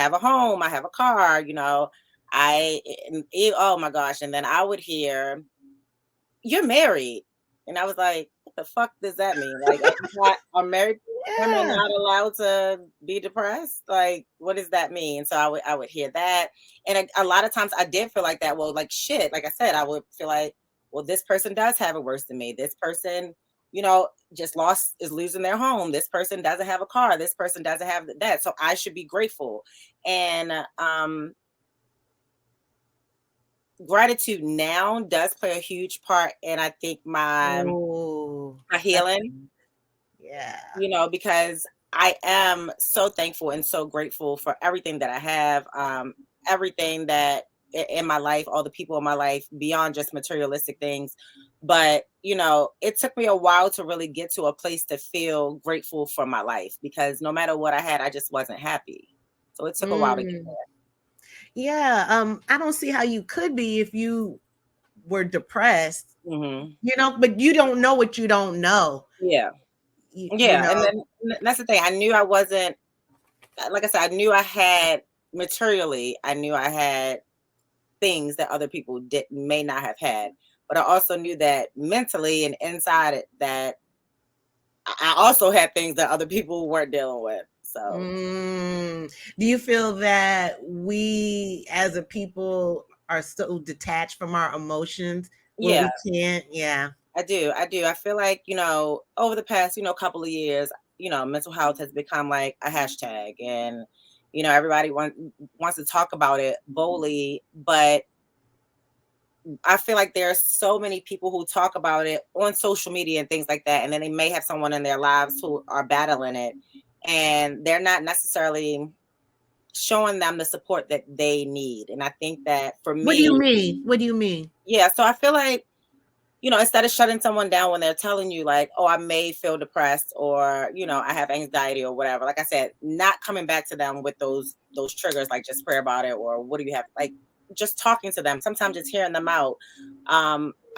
have a home, I have a car, oh my gosh. And then I would hear, you're married. And I was like, what the fuck does that mean? Like, are married women Yeah. not allowed to be depressed? Like, what does that mean? So I would hear that. And a lot of times I did feel like that. Well, like shit, like I said, I would feel like, well, this person does have it worse than me. This person, just is losing their home. This person doesn't have a car. This person doesn't have that. So I should be grateful. And gratitude now does play a huge part in, I think, Oh, my healing, yeah. because I am so thankful and so grateful for everything that I have, everything that in my life, all the people in my life beyond just materialistic things. But, it took me a while to really get to a place to feel grateful for my life, because no matter what I had, I just wasn't happy. So it took a while to get Mm. Yeah. I don't see how you could be if you were depressed, there. but you don't know what you don't know. Yeah. You Yeah. And know. then that's the thing. I knew I wasn't, like I said, I knew I had materially, I knew I had things that other people may not have had, but I also knew that mentally and inside it, that I also had things that other people weren't dealing with. So Do you feel that we as a people are so detached from our emotions where yeah, we can't? Yeah. I do. I feel like, over the past, couple of years, mental health has become like a hashtag, and, everybody wants to talk about it boldly, but I feel like there are so many people who talk about it on social media and things like that, and then they may have someone in their lives who are battling it, and they're not necessarily showing them the support that they need. And I think that for What do you me, mean? What do you mean? yeah, so I feel like, instead of shutting someone down when they're telling you like, oh, I may feel depressed, or, I have anxiety or whatever, like I said, not coming back to them with those triggers, like just pray about it, or what do you have, like just talking to them, sometimes just hearing them out.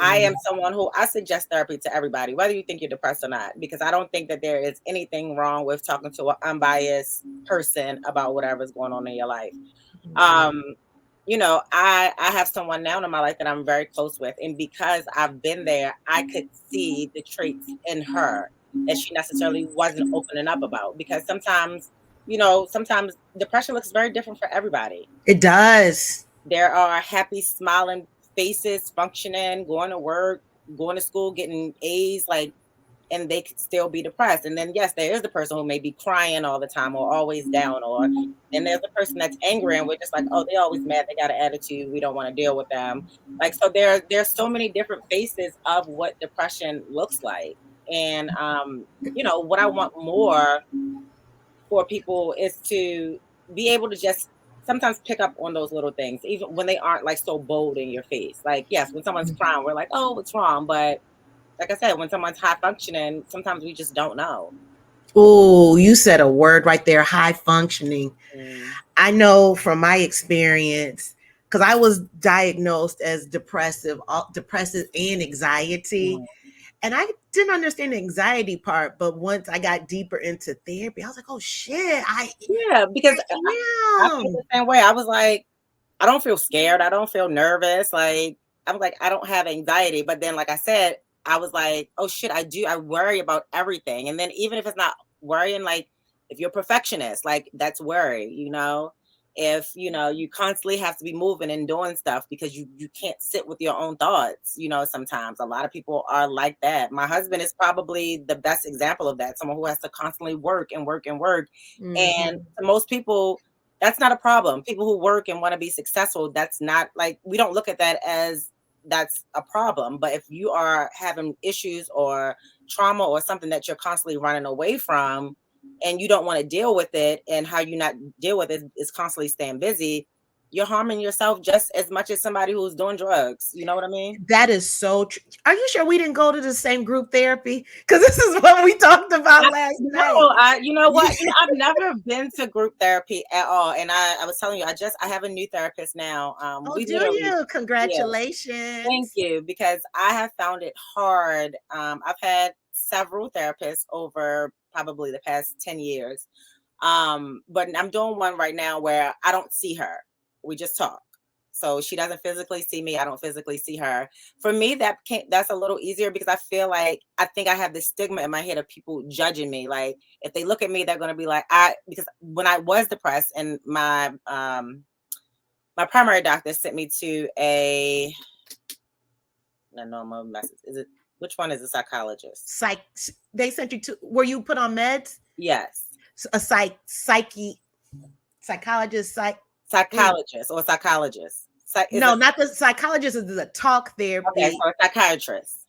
I am someone who I suggest therapy to everybody, whether you think you're depressed or not, because I don't think that there is anything wrong with talking to an unbiased person about whatever's going on in your life. Right. um I have someone now in my life that I'm very close with, and because I've been there, I could see the traits in her that she necessarily wasn't opening up about, because sometimes depression looks very different for everybody. It does. There are happy smiling faces, functioning, going to work, going to school, getting A's, like, and they could still be depressed. And then yes, there is the person who may be crying all the time or always down, or then there's the person that's angry and we're just like, oh, they're always mad, they got an attitude, we don't want to deal with them. Like, so there's so many different faces of what depression looks like. And what I want more for people is to be able to just sometimes pick up on those little things, even when they aren't like so bold in your face. Like, yes, when someone's crying, we're like, oh, what's wrong? But like I said, when someone's high functioning, sometimes we just don't know. Oh, you said a word right there, high functioning. Mm, I know from my experience, because I was diagnosed as depressive and anxiety. mm. And I didn't understand the anxiety part, but once I got deeper into therapy, I was like, oh shit, Yeah, because I feel am. the same way. I was like, I don't feel scared. I don't feel nervous. Like, I'm like, I don't have anxiety. But then, like I said, I was like, oh shit, I do. I worry about everything. And then even if it's not worrying, like if you're a perfectionist, like that's worry. If you constantly have to be moving and doing stuff because you can't sit with your own thoughts. Sometimes a lot of people are like that. My husband is probably the best example of that. Someone who has to constantly work and work and work. And Mhm. to most people, that's not a problem. People who work and want to be successful, that's not, like, we don't look at that as that's a problem. But if you are having issues or trauma or something that you're constantly running away from, and you don't want to deal with it, and how you not deal with it is constantly staying busy, you're harming yourself just as much as somebody who's doing drugs. You know what I mean? That is so true. Are you sure we didn't go to the same group therapy? Because this is what we talked about last No, night. you know what? I've never been to group therapy at all. And I was telling you, I have a new therapist now. Oh, We do literally, you? yeah, thank Congratulations. you, because I have found it hard. I've had several therapists over probably the past 10 years. But I'm doing one right now where I don't see her. We just talk. So she doesn't physically see me. I don't physically see her. For me, that's a little easier because I feel like I think I have this stigma in my head of people judging me. Like if they look at me, they're gonna be like, because when I was depressed and my primary doctor sent me to a no more message. Is it which one is a psychologist? They sent you to, were you put on meds? Yes. A psychologist, Psychologist or psychologist. no, not the psychologist, is the talk Okay, therapy. so a psychiatrist.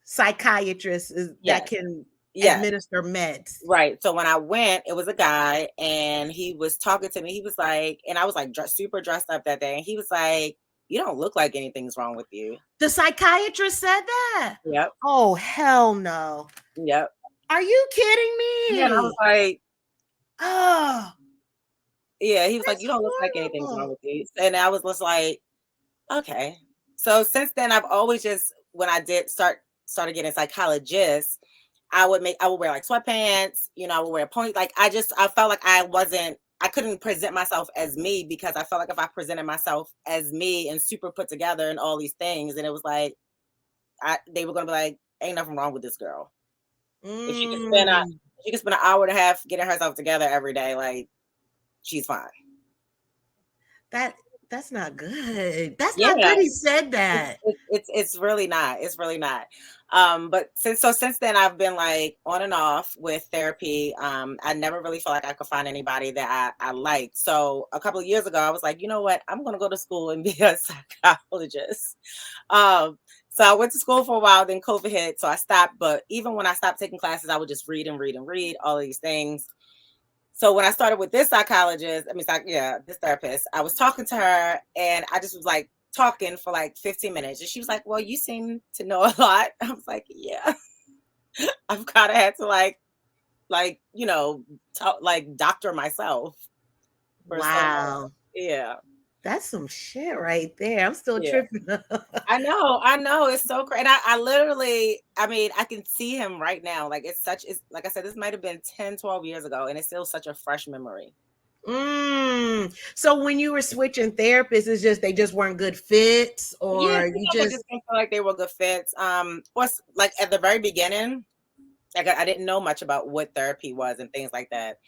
Psychiatrist is that Yes. can Yes. administer meds. Right. So when I went, it was a guy and he was talking to me. He was like, and I was like super dressed up that day. And he was like, you don't look like anything's wrong with you. The psychiatrist said that? Yep. Oh, hell no. Yep. Are you kidding me? Yeah. And I was like, oh, yeah. He was like, that's you don't look like anything's wrong horrible. with you. And I was just like, okay. So since then, I've always just, when I started getting psychologists, I would wear like sweatpants, I would wear a pony. Like I felt like I couldn't present myself as me because I felt like if I presented myself as me and super put together and all these things, then it was like, they were going to be like, ain't nothing wrong with this girl. If she could spend an hour and a half getting herself together every day, like she's fine. That's not good. That's not good. He said that. It's really not. It's really not. But since then I've been like on and off with therapy. I never really felt like I could find anybody that I liked. So a couple of years ago I was like, you know what? I'm gonna go to school and be a psychologist. So I went to school for a while, then COVID hit, so I stopped. But even when I stopped taking classes, I would just read and read and read all of these things. So when I started with this psychologist, this therapist, I was talking to her and I just was like talking for like 15 minutes. And she was like, well, you seem to know a lot. I was like, yeah, I've kind of had to talk, like doctor myself. Wow. Yeah. That's some shit right there. I'm still tripping. I know. It's so crazy. And I literally, I can see him right now. Like it's like I said, this might've been 10, 12 years ago. And it's still such a fresh memory. So when you were switching therapists, it's just, they just weren't good fits, or you just didn't feel like they were good fits. Was like at the very beginning, like I didn't know much about what therapy was and things like that.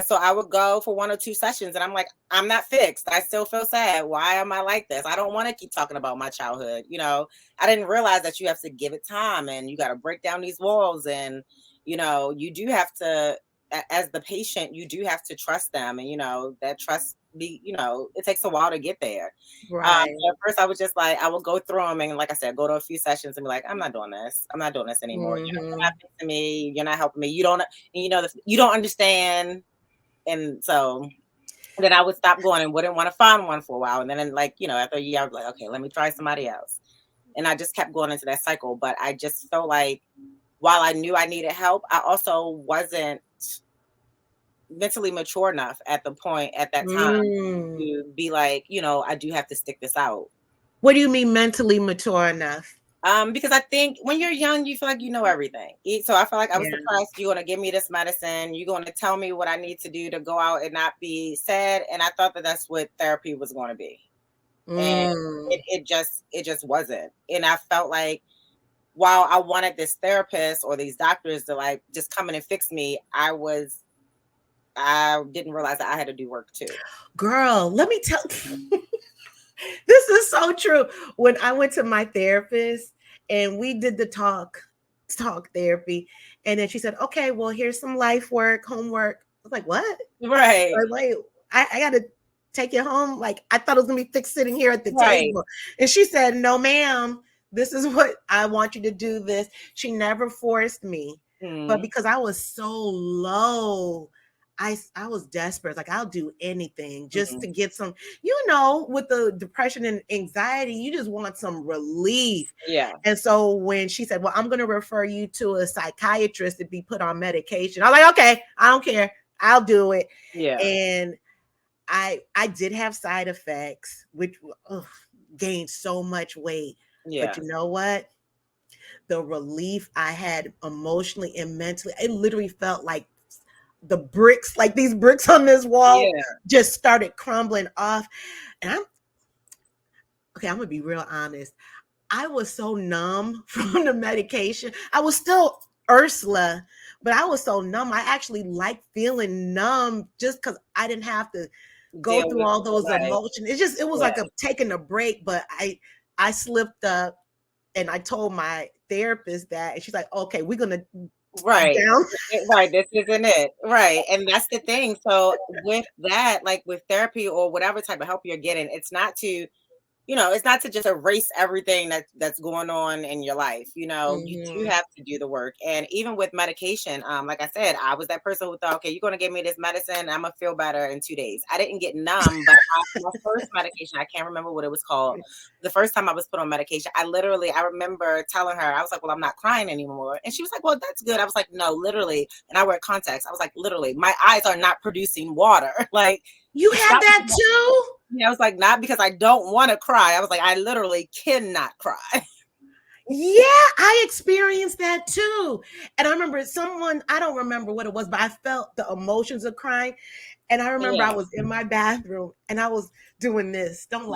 So I would go for 1 or 2 sessions and I'm like, I'm not fixed. I still feel sad. Why am I like this? I don't want to keep talking about my childhood. I didn't realize that you have to give it time and you got to break down these walls. And, you do have to, as the patient, you do have to trust them. And, that trust it takes a while to get there. right. At first I was just like, I would go through them and like I said, go to a few sessions and be like, I'm not doing this. I'm not doing this anymore. You're not fixing me. You're not helping me. You don't, you don't understand. And so then I would stop going and wouldn't want to find one for a while. And then after a year, I was like, okay, let me try somebody else. And I just kept going into that cycle. But I just felt like while I knew I needed help, I also wasn't mentally mature enough at that time to be like, I do have to stick this out. What do you mean mentally mature enough? Because I think when you're young, you feel like you know everything. So I feel like I was depressed. You're going to give me this medicine. You're going to tell me what I need to do to go out and not be sad. And I thought that that's what therapy was going to be. And it just wasn't. And I felt like while I wanted this therapist or these doctors to like just come in and fix me, I didn't realize that I had to do work too. Girl, let me tell this is so true. When I went to my therapist and we did the talk therapy, and then she said, okay, well, here's some life work, homework. I was like, what? Right. Like, I got to take it home. Like, I thought it was going to be fixed sitting here at the table. And she said, no, ma'am, this is what I want you to do this. She never forced me, but because I was so low, I was desperate. Like, I'll do anything just to get some, with the depression and anxiety, you just want some relief. Yeah. And so when she said, well, I'm going to refer you to a psychiatrist to be put on medication, I was like, okay, I don't care. I'll do it. Yeah. And I did have side effects, which gained so much weight. Yeah. But you know what? The relief I had emotionally and mentally, it literally felt like the bricks, like these bricks on this wall, Yeah. just started crumbling off. And I'm gonna be real honest. I was so numb from the medication. I was still Ursula, but I was so numb. I actually liked feeling numb just because I didn't have to go Deal through with all those right. emotions. It was Yeah. like taking a break, but I slipped up and I told my therapist that, and she's like, okay, we're gonna Right. down. Right, this isn't it. Right, and that's the thing. So with that, like with therapy or whatever type of help you're getting, it's not to it's not to just erase everything that's going on in your life. You do Mm-hmm. have to do the work. And even with medication, like I said, I was that person who thought, okay, you're gonna give me this medicine, I'm gonna feel better in 2 days. I didn't get numb, but my first medication, I can't remember what it was called. The first time I was put on medication, I remember telling her, I was like, well, I'm not crying anymore. And she was like, well, that's good. I was like, no, literally. And I wear contacts. I was like, literally, my eyes are not producing water. Like, You it's had not. that too? I was like, not because I don't want to cry. I was like, I literally cannot cry. Yeah, I experienced that too. And I remember I don't remember what it was, but I felt the emotions of crying. And I remember I Yeah. was in my bathroom and I was doing this. Don't